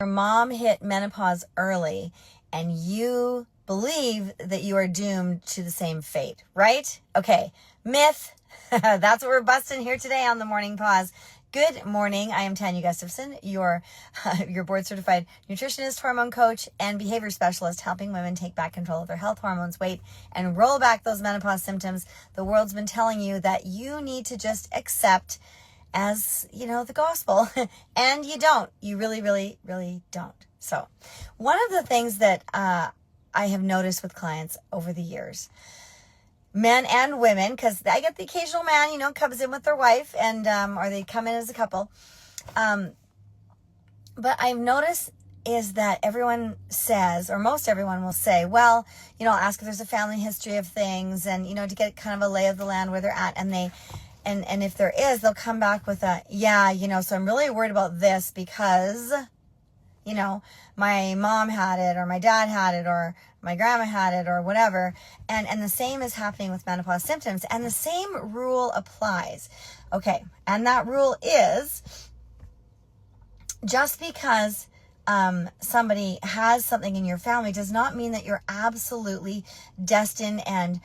your mom hit menopause early and you believe that you are doomed to the same fate, right? Okay, myth. That's what we're busting here today on the Morning Pause. Good morning. I am Tanya Gustafson, your board certified nutritionist, hormone coach, and behavior specialist, helping women take back control of their health, hormones, weight, and roll back those menopause symptoms the world's been telling you that you need to just accept as, the gospel. And you don't. You really, really, really don't. So one of the things that I have noticed with clients over the years, men and women, because I get the occasional man, comes in with their wife and, or they come in as a couple. But I've noticed is that everyone says, or most everyone will say, well, I'll ask if there's a family history of things and, to get kind of a lay of the land where they're at. And and if there is, they'll come back with so I'm really worried about this because, my mom had it or my dad had it or my grandma had it or whatever. And the same is happening with menopause symptoms. And the same rule applies. Okay. And that rule is just because somebody has something in your family does not mean that you're absolutely destined and,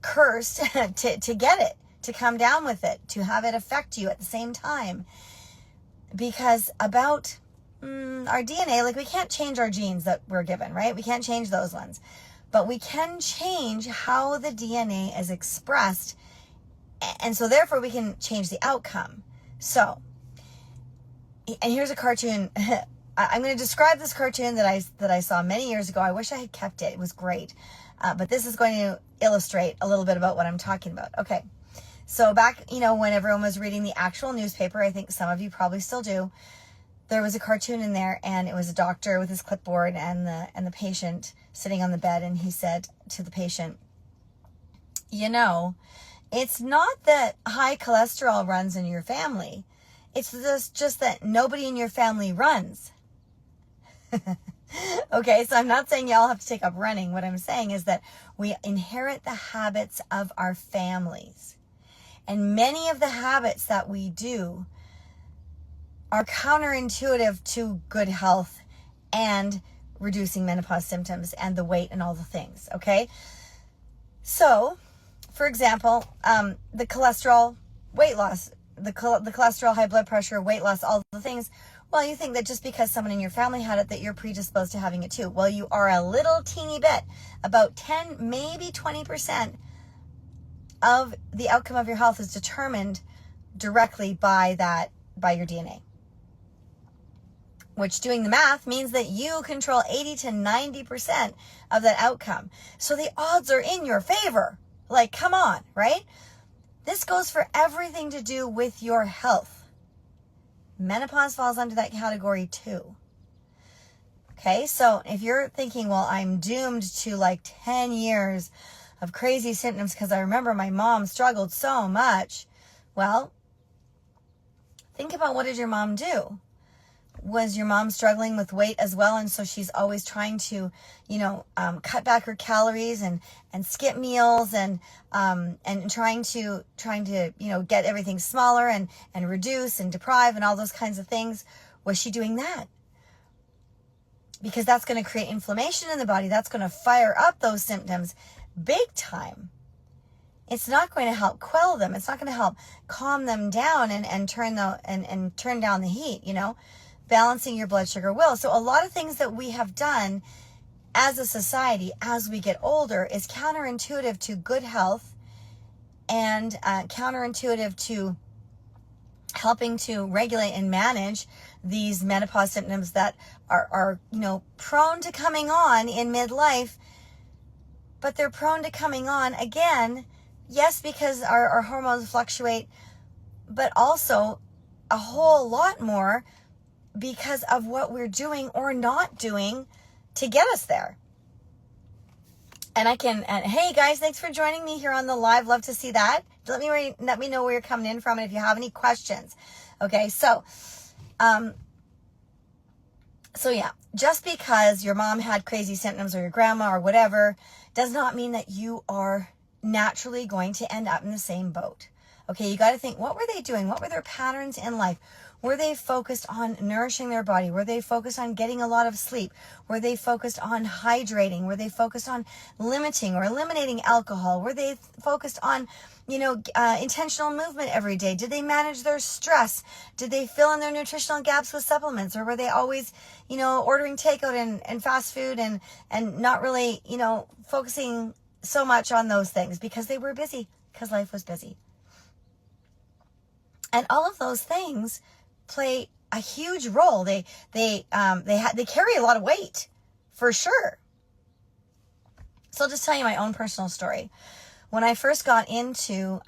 cursed to get it, to come down with it, to have it affect you at the same time. Because about our DNA, we can't change our genes that we're given, right? We can't change those ones. But we can change how the DNA is expressed. And so therefore we can change the outcome. So, and here's a cartoon. I'm going to describe this cartoon that I saw many years ago. I wish I had kept it. It was great. But this is going to illustrate a little bit about what I'm talking about. Okay. So back, when everyone was reading the actual newspaper, I think some of you probably still do, there was a cartoon in there and it was a doctor with his clipboard and the patient sitting on the bed. And he said to the patient, it's not that high cholesterol runs in your family. It's just that nobody in your family runs. Okay, so I'm not saying y'all have to take up running. What I'm saying is that we inherit the habits of our families. And many of the habits that we do are counterintuitive to good health and reducing menopause symptoms and the weight and all the things, okay? So, for example, the cholesterol, weight loss, the cholesterol, high blood pressure, weight loss, all the things. Well, you think that just because someone in your family had it, that you're predisposed to having it too. Well, you are a little teeny bit, about 10, maybe 20% of the outcome of your health is determined directly by your DNA. Which, doing the math, means that you control 80 to 90% of that outcome. So the odds are in your favor. Come on, right? This goes for everything to do with your health. Menopause falls under that category too. Okay, so if you're thinking, well, I'm doomed to 10 years of crazy symptoms because I remember my mom struggled so much. Well, think about, what did your mom do? Was your mom struggling with weight as well? And so she's always trying to, cut back her calories and skip meals and trying to, get everything smaller and reduce and deprive and all those kinds of things. Was she doing that? Because that's going to create inflammation in the body. That's going to fire up those symptoms big time. It's not going to help quell them. It's not going to help calm them down and turn down the heat, Balancing your blood sugar will. So a lot of things that we have done as a society as we get older is counterintuitive to good health and counterintuitive to helping to regulate and manage these menopause symptoms that are prone to coming on in midlife. But they're prone to coming on again, yes, because our hormones fluctuate, but also a whole lot more because of what we're doing or not doing to get us there. And hey guys, thanks for joining me here on the live. Love to see that. Let me know where you're coming in from and if you have any questions. Okay, so yeah, just because your mom had crazy symptoms or your grandma or whatever does not mean that you are naturally going to end up in the same boat. Okay, you got to think, what were they doing? What were their patterns in life? Were they focused on nourishing their body? Were they focused on getting a lot of sleep? Were they focused on hydrating? Were they focused on limiting or eliminating alcohol? Were they focused on, intentional movement every day? Did they manage their stress? Did they fill in their nutritional gaps with supplements? Or were they always, ordering takeout and fast food and not really, focusing so much on those things because they were busy, because life was busy? And all of those things play a huge role. They carry a lot of weight, for sure. So I'll just tell you my own personal story. When I first got into,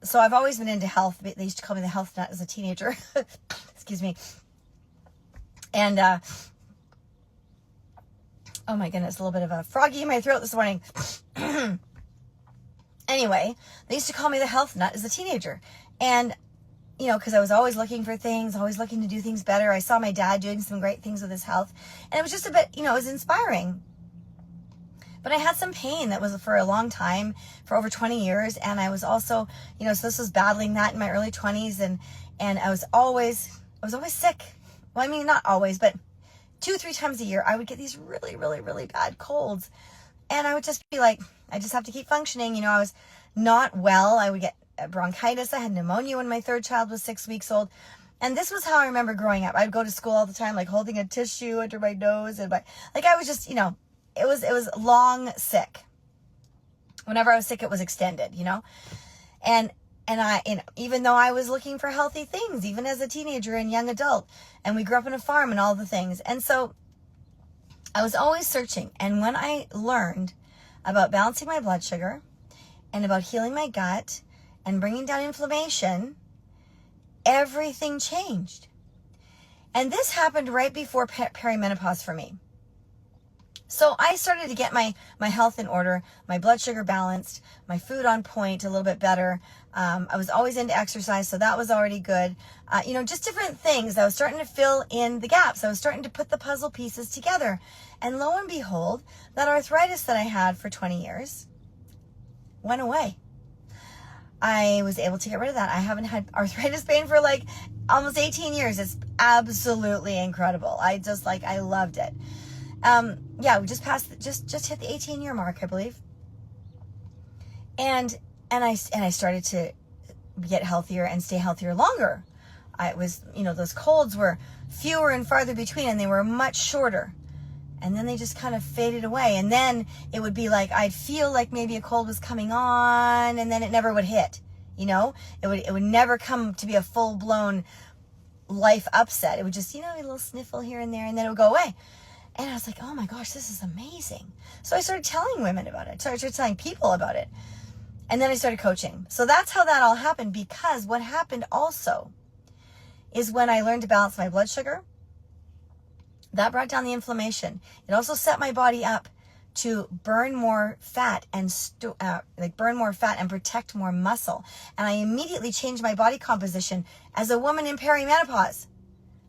so I've always been into health. They used to call me the health nut as a teenager. Excuse me. And, oh my goodness, a little bit of a froggy in my throat this morning. Anyway, they used to call me the health nut as a teenager. And because I was always looking for things, always looking to do things better. I saw my dad doing some great things with his health. And it was just a bit, it was inspiring. But I had some pain that was for a long time, for over 20 years. And I was also, so this was battling that in my early 20s. And I was always sick. Well, I mean, not always, but 2-3 times a year, I would get these really, really, really bad colds. And I would just be like, I just have to keep functioning. I was not well. I would get bronchitis. I had pneumonia when my third child was 6 weeks old. And this was how I remember growing up. I'd go to school all the time, like holding a tissue under my nose. And I was just, it was long sick. Whenever I was sick, it was extended, And I, even though I was looking for healthy things, even as a teenager and young adult, and we grew up on a farm and all the things. And so I was always searching. And when I learned about balancing my blood sugar and about healing my gut and bringing down inflammation, everything changed. And this happened right before perimenopause for me. So I started to get my health in order, my blood sugar balanced, my food on point a little bit better. I was always into exercise, so that was already good. Just different things. I was starting to fill in the gaps. I was starting to put the puzzle pieces together. And lo and behold, that arthritis that I had for 20 years went away. I was able to get rid of that. I haven't had arthritis pain for like almost 18 years. It's absolutely incredible. I loved it. We just passed, just hit the 18-year mark, I believe. And I started to get healthier and stay healthier longer. Those colds were fewer and farther between, and they were much shorter. And then they just kind of faded away. And then it would be like, I'd feel like maybe a cold was coming on, and then it never would hit, it would never come to be a full-blown life upset. It would just, a little sniffle here and there, and then it would go away. And I was like, oh my gosh, this is amazing. So I started telling women about it. I started telling people about it. And then I started coaching. So that's how that all happened, because what happened also is when I learned to balance my blood sugar, that brought down the inflammation. It also set my body up to burn more fat and protect more muscle. And I immediately changed my body composition. As a woman in perimenopause,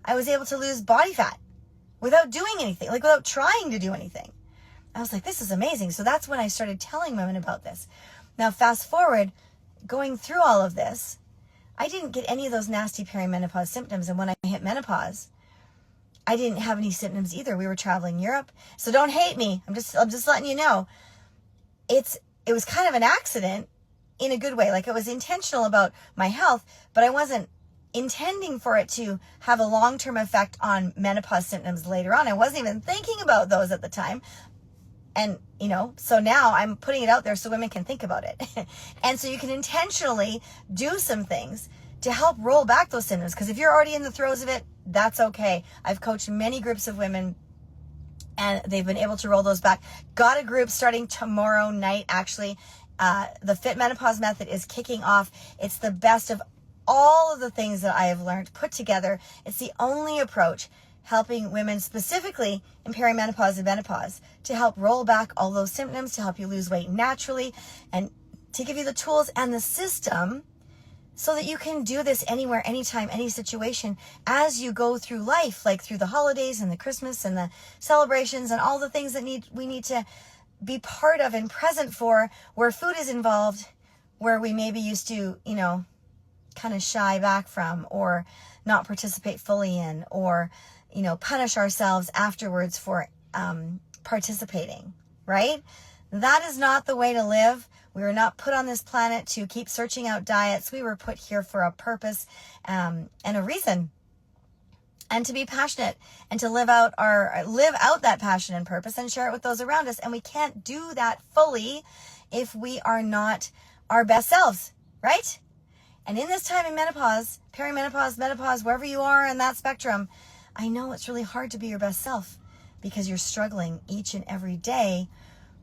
I was able to lose body fat without doing anything, without trying to do anything. I was like, this is amazing. So that's when I started telling women about this. Now, fast forward, going through all of this, I didn't get any of those nasty perimenopause symptoms. And when I hit menopause, I didn't have any symptoms either. We were traveling Europe. So don't hate me. I'm just letting you know. It was kind of an accident in a good way. It was intentional about my health, but I wasn't intending for it to have a long-term effect on menopause symptoms later on. I wasn't even thinking about those at the time. And, so now I'm putting it out there so women can think about it. And so you can intentionally do some things to help roll back those symptoms. Because if you're already in the throes of it, that's okay. I've coached many groups of women and they've been able to roll those back. Got a group starting tomorrow night, actually. The Fit Menopause Method is kicking off. It's the best of all of the things that I have learned put together. It's the only approach helping women specifically in perimenopause and menopause to help roll back all those symptoms, to help you lose weight naturally, and to give you the tools and the system so that you can do this anywhere, anytime, any situation as you go through life, like through the holidays and the Christmas and the celebrations and all the things that we need to be part of and present for, where food is involved, where we maybe used to, kind of shy back from, or not participate fully in, or, punish ourselves afterwards for participating, right? That is not the way to live. We were not put on this planet to keep searching out diets. We were put here for a purpose and a reason, and to be passionate and to live out that passion and purpose and share it with those around us. And we can't do that fully if we are not our best selves, right? And in this time in menopause, perimenopause, menopause, wherever you are in that spectrum, I know it's really hard to be your best self because you're struggling each and every day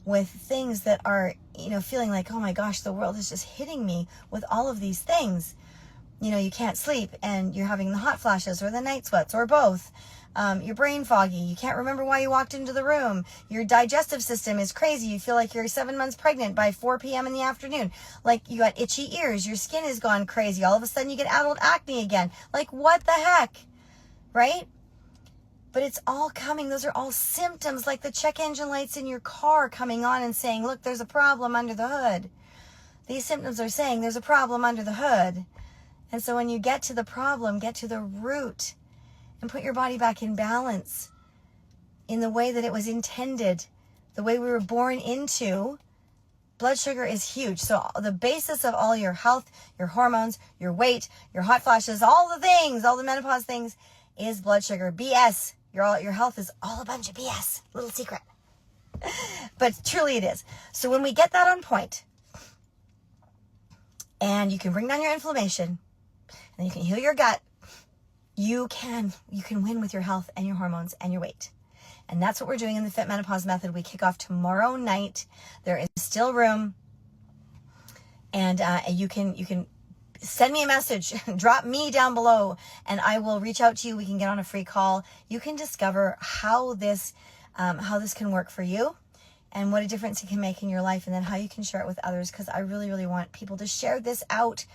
with things that are, feeling like, oh my gosh, the world is just hitting me with all of these things. You can't sleep and you're having the hot flashes or the night sweats or both. You're brain foggy. You can't remember why you walked into the room. Your digestive system is crazy. You feel like you're 7 months pregnant by 4 p.m. in the afternoon. Like you got itchy ears. Your skin has gone crazy. All of a sudden you get adult acne again. Like what the heck, right? But it's all coming. Those are all symptoms, like the check engine lights in your car coming on and saying, look, there's a problem under the hood. These symptoms are saying there's a problem under the hood. And so when you get to the problem, get to the root and put your body back in balance in the way that it was intended, the way we were born into. Blood sugar is huge. So the basis of all your health, your hormones, your weight, your hot flashes, all the things, all the menopause things is blood sugar. BS. Your health is all a bunch of BS. Little secret. But truly it is. So when we get that on point, and you can bring down your inflammation, and you can heal your gut, you can win with your health and your hormones and your weight. And that's what we're doing in the Fit Menopause Method. We kick off tomorrow night. There is still room. And you can send me a message, drop me down below, and I will reach out to you. We can get on a free call. You can discover how this can work for you and what a difference it can make in your life, and then how you can share it with others, because I really, really want people to share this out.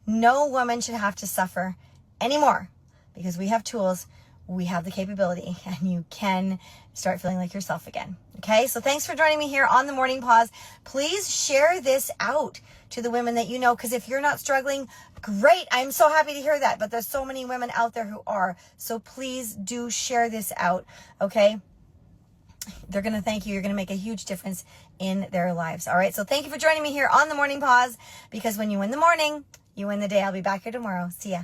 No woman should have to suffer anymore, because we have tools, we have the capability, and you can start feeling like yourself again. Okay, so thanks for joining me here on the Morning Pause. Please share this out to the women that you know, because if you're not struggling, great. I'm so happy to hear that, but there's so many women out there who are. So please do share this out, okay? They're going to thank you. You're going to make a huge difference in their lives. All right, so thank you for joining me here on the Morning Pause, because when you win the morning, you win the day. I'll be back here tomorrow. See ya.